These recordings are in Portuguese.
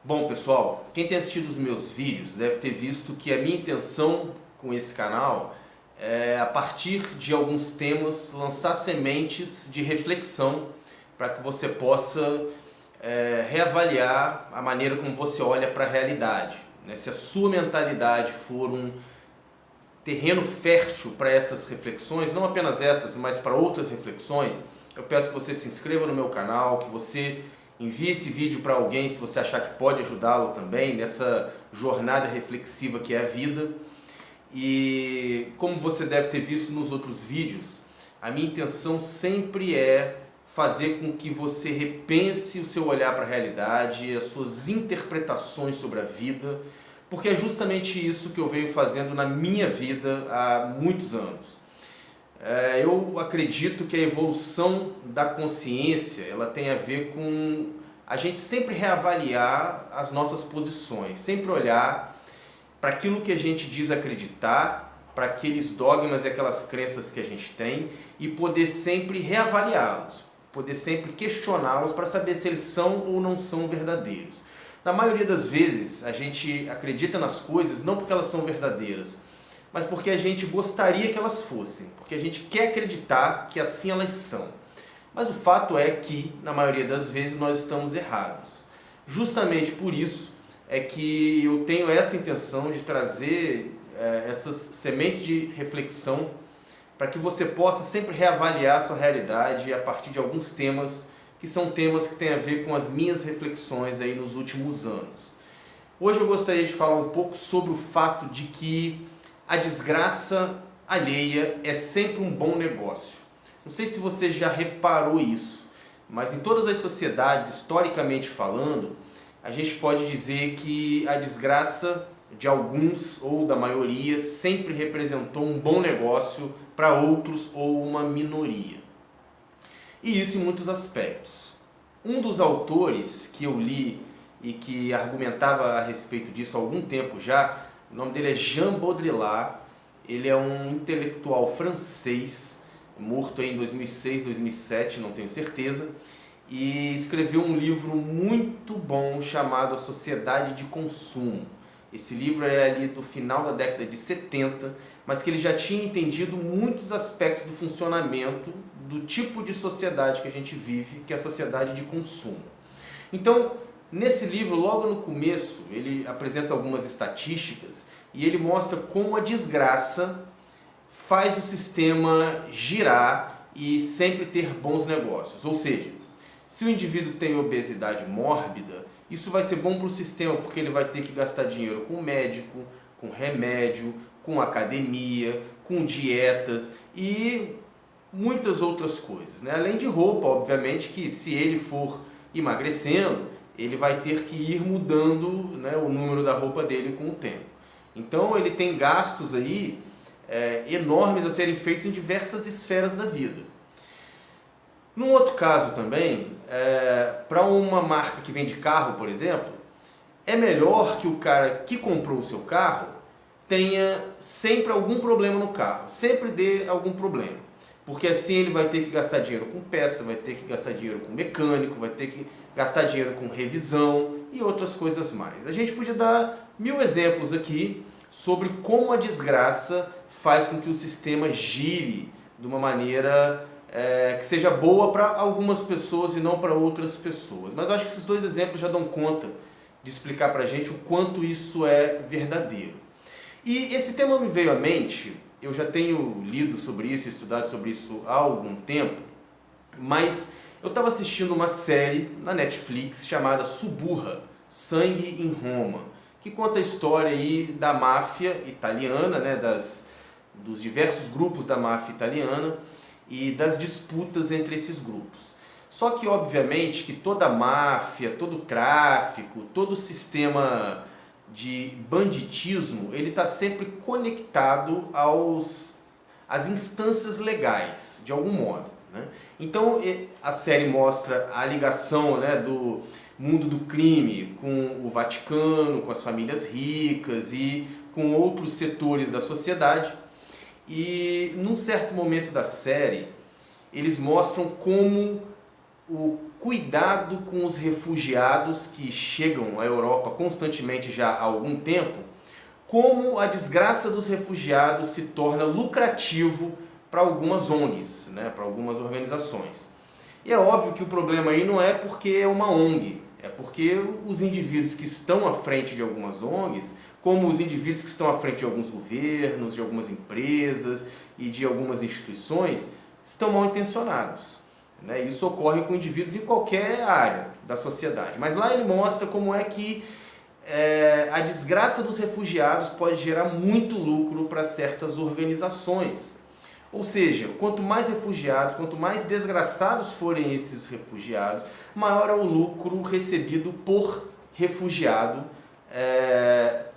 Bom, pessoal, quem tem assistido os meus vídeos deve ter visto que a minha intenção com esse canal é, a partir de alguns temas, lançar sementes de reflexão para que você possa reavaliar a maneira como você olha para a realidade, né? Se a sua mentalidade for um terreno fértil para essas reflexões, não apenas essas, mas para outras reflexões, eu peço que você se inscreva no meu canal, que você envie esse vídeo para alguém se você achar que pode ajudá-lo também nessa jornada reflexiva que é a vida. E como você deve ter visto nos outros vídeos, a minha intenção sempre é fazer com que você repense o seu olhar para a realidade, as suas interpretações sobre a vida, porque é justamente isso que eu venho fazendo na minha vida há muitos anos. Eu acredito que a evolução da consciência ela tem a ver com a gente sempre reavaliar as nossas posições, sempre olhar para aquilo que a gente diz acreditar, para aqueles dogmas e aquelas crenças que a gente tem e poder sempre reavaliá-los, poder sempre questioná-los para saber se eles são ou não são verdadeiros. Na maioria das vezes a gente acredita nas coisas não porque elas são verdadeiras, mas porque a gente gostaria que elas fossem, porque a gente quer acreditar que assim elas são. Mas o fato é que, na maioria das vezes, nós estamos errados. Justamente por isso é que eu tenho essa intenção de trazer essas sementes de reflexão para que você possa sempre reavaliar a sua realidade a partir de alguns temas que são temas que têm a ver com as minhas reflexões aí nos últimos anos. Hoje eu gostaria de falar um pouco sobre o fato de que a desgraça alheia é sempre um bom negócio. Não sei se você já reparou isso, mas em todas as sociedades, historicamente falando, a gente pode dizer que a desgraça de alguns ou da maioria sempre representou um bom negócio para outros ou uma minoria. E isso em muitos aspectos. Um dos autores que eu li e que argumentava a respeito disso há algum tempo já, o nome dele é Jean Baudrillard. Ele é um intelectual francês, morto em 2006, 2007, não tenho certeza, e escreveu um livro muito bom chamado A Sociedade de Consumo. Esse livro é ali do final da década de 70, mas que ele já tinha entendido muitos aspectos do funcionamento do tipo de sociedade que a gente vive, que é a sociedade de consumo. Então, nesse livro, logo no começo, ele apresenta algumas estatísticas e ele mostra como a desgraça faz o sistema girar e sempre ter bons negócios. Ou seja, se o indivíduo tem obesidade mórbida, isso vai ser bom para o sistema, porque ele vai ter que gastar dinheiro com médico, com remédio, com academia, com dietas e muitas outras coisas, né? Além de roupa, obviamente, que se ele for emagrecendo, ele vai ter que ir mudando, né, o número da roupa dele com o tempo. Então ele tem gastos aí enormes a serem feitos em diversas esferas da vida. Num outro caso também, para uma marca que vende carro, por exemplo, é melhor que o cara que comprou o seu carro tenha sempre algum problema no carro, sempre dê algum problema. Porque assim ele vai ter que gastar dinheiro com peça, vai ter que gastar dinheiro com mecânico, vai ter que gastar dinheiro com revisão e outras coisas mais. A gente podia dar 1000 exemplos aqui sobre como a desgraça faz com que o sistema gire de uma maneira que seja boa para algumas pessoas e não para outras pessoas. Mas eu acho que esses dois exemplos já dão conta de explicar para a gente o quanto isso é verdadeiro. E esse tema me veio à mente. Eu já tenho lido sobre isso, estudado sobre isso há algum tempo, mas eu estava assistindo uma série na Netflix chamada Suburra, Sangue em Roma, que conta a história aí da máfia italiana, né, dos diversos grupos da máfia italiana e das disputas entre esses grupos. Só que, obviamente, que toda máfia, todo tráfico, todo sistema de banditismo, ele está sempre conectado às instâncias legais, de algum modo, né? Então a série mostra a ligação, né, do mundo do crime com o Vaticano, com as famílias ricas e com outros setores da sociedade. E num certo momento da série, eles mostram como o cuidado com os refugiados que chegam à Europa constantemente já há algum tempo, como a desgraça dos refugiados se torna lucrativo para algumas ONGs, né, para algumas organizações. E é óbvio que o problema aí não é porque é uma ONG, é porque os indivíduos que estão à frente de algumas ONGs, como os indivíduos que estão à frente de alguns governos, de algumas empresas e de algumas instituições, estão mal intencionados. Né? Isso ocorre com indivíduos em qualquer área da sociedade. Mas lá ele mostra como é que a desgraça dos refugiados pode gerar muito lucro para certas organizações. Ou seja, quanto mais refugiados, quanto mais desgraçados forem esses refugiados, maior é o lucro recebido por refugiado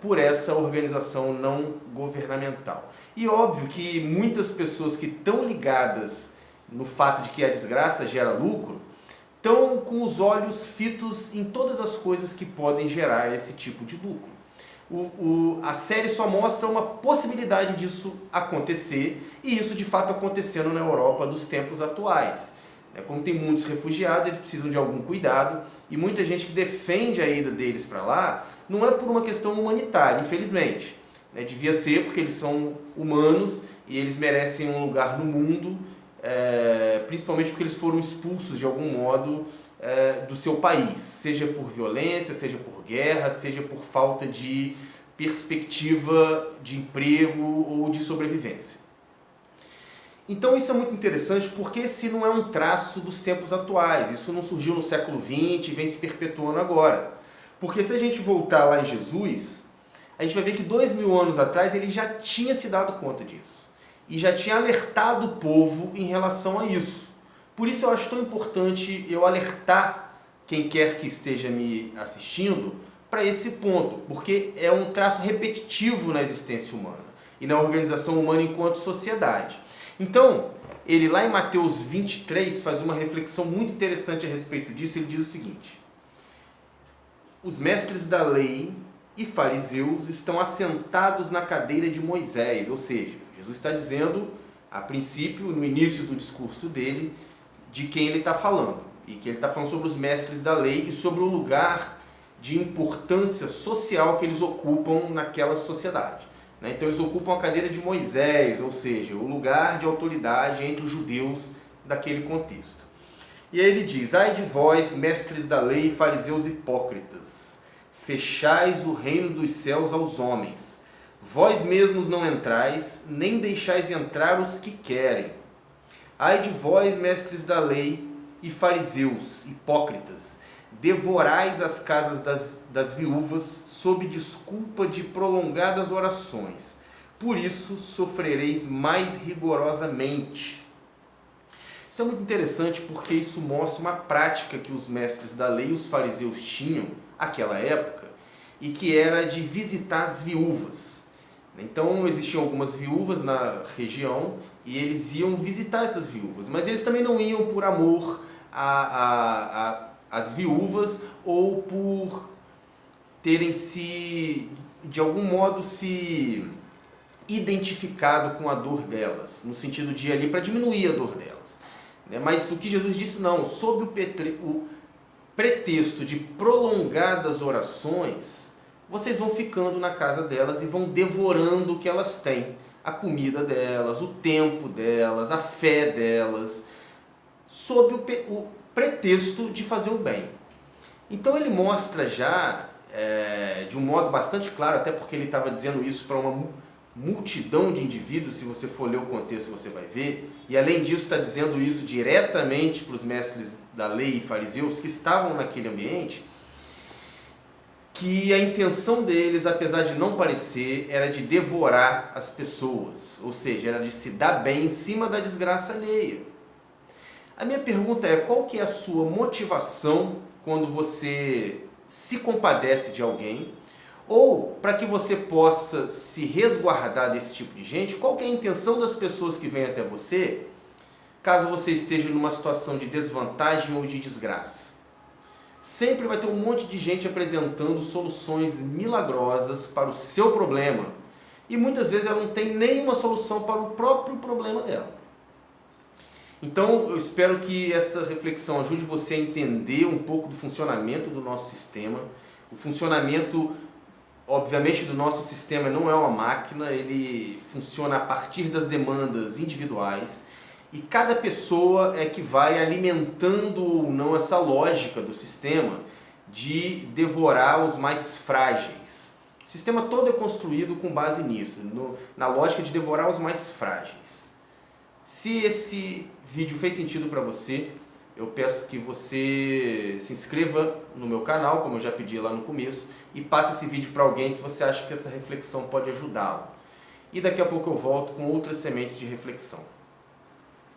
por essa organização não governamental. E óbvio que muitas pessoas que estão ligadas no fato de que a desgraça gera lucro, estão com os olhos fitos em todas as coisas que podem gerar esse tipo de lucro. A série só mostra uma possibilidade disso acontecer, e isso de fato acontecendo na Europa dos tempos atuais. Como tem muitos refugiados, eles precisam de algum cuidado, e muita gente que defende a ida deles para lá não é por uma questão humanitária, infelizmente. Devia ser porque eles são humanos e eles merecem um lugar no mundo, principalmente porque eles foram expulsos de algum modo do seu país, seja por violência, seja por guerra, seja por falta de perspectiva de emprego ou de sobrevivência. Então isso é muito interessante porque esse não é um traço dos tempos atuais, isso não surgiu no século XX e vem se perpetuando agora. Porque se a gente voltar lá em Jesus, a gente vai ver que 2000 anos atrás ele já tinha se dado conta disso. E já tinha alertado o povo em relação a isso. Por isso eu acho tão importante eu alertar quem quer que esteja me assistindo para esse ponto, porque é um traço repetitivo na existência humana e na organização humana enquanto sociedade. Então, ele lá em Mateus 23 faz uma reflexão muito interessante a respeito disso. Ele diz o seguinte: os mestres da lei e fariseus estão assentados na cadeira de Moisés, ou seja, Jesus está dizendo, a princípio, no início do discurso dele, de quem ele está falando. E que ele está falando sobre os mestres da lei e sobre o lugar de importância social que eles ocupam naquela sociedade. Então eles ocupam a cadeira de Moisés, ou seja, o lugar de autoridade entre os judeus daquele contexto. E aí ele diz: ai de vós, mestres da lei e fariseus hipócritas, fechais o reino dos céus aos homens. Vós mesmos não entrais, nem deixais entrar os que querem. Ai de vós, mestres da lei e fariseus, hipócritas, devorais as casas das viúvas sob desculpa de prolongadas orações. Por isso sofrereis mais rigorosamente. Isso é muito interessante porque isso mostra uma prática que os mestres da lei e os fariseus tinham naquela época, e que era de visitar as viúvas. Então existiam algumas viúvas na região e eles iam visitar essas viúvas, mas eles também não iam por amor às viúvas ou por terem de algum modo se identificado com a dor delas, no sentido de ir ali para diminuir a dor delas. Mas o que Jesus disse, não, sob o pretexto de prolongadas orações, vocês vão ficando na casa delas e vão devorando o que elas têm, a comida delas, o tempo delas, a fé delas, sob o pretexto de fazer o bem. Então ele mostra já, de um modo bastante claro, até porque ele estava dizendo isso para uma multidão de indivíduos, se você for ler o contexto você vai ver, e além disso está dizendo isso diretamente para os mestres da lei e fariseus que estavam naquele ambiente, que a intenção deles, apesar de não parecer, era de devorar as pessoas, ou seja, era de se dar bem em cima da desgraça alheia. A minha pergunta é: qual que é a sua motivação quando você se compadece de alguém? Ou, para que você possa se resguardar desse tipo de gente, qual que é a intenção das pessoas que vêm até você, caso você esteja numa situação de desvantagem ou de desgraça? Sempre vai ter um monte de gente apresentando soluções milagrosas para o seu problema, e muitas vezes ela não tem nenhuma solução para o próprio problema dela. Então, eu espero que essa reflexão ajude você a entender um pouco do funcionamento do nosso sistema. O funcionamento, obviamente, do nosso sistema não é uma máquina, ele funciona a partir das demandas individuais e cada pessoa é que vai alimentando ou não essa lógica do sistema de devorar os mais frágeis. O sistema todo é construído com base nisso, na lógica de devorar os mais frágeis. Se esse vídeo fez sentido para você, eu peço que você se inscreva no meu canal, como eu já pedi lá no começo, e passe esse vídeo para alguém se você acha que essa reflexão pode ajudá-lo. E daqui a pouco eu volto com outras sementes de reflexão.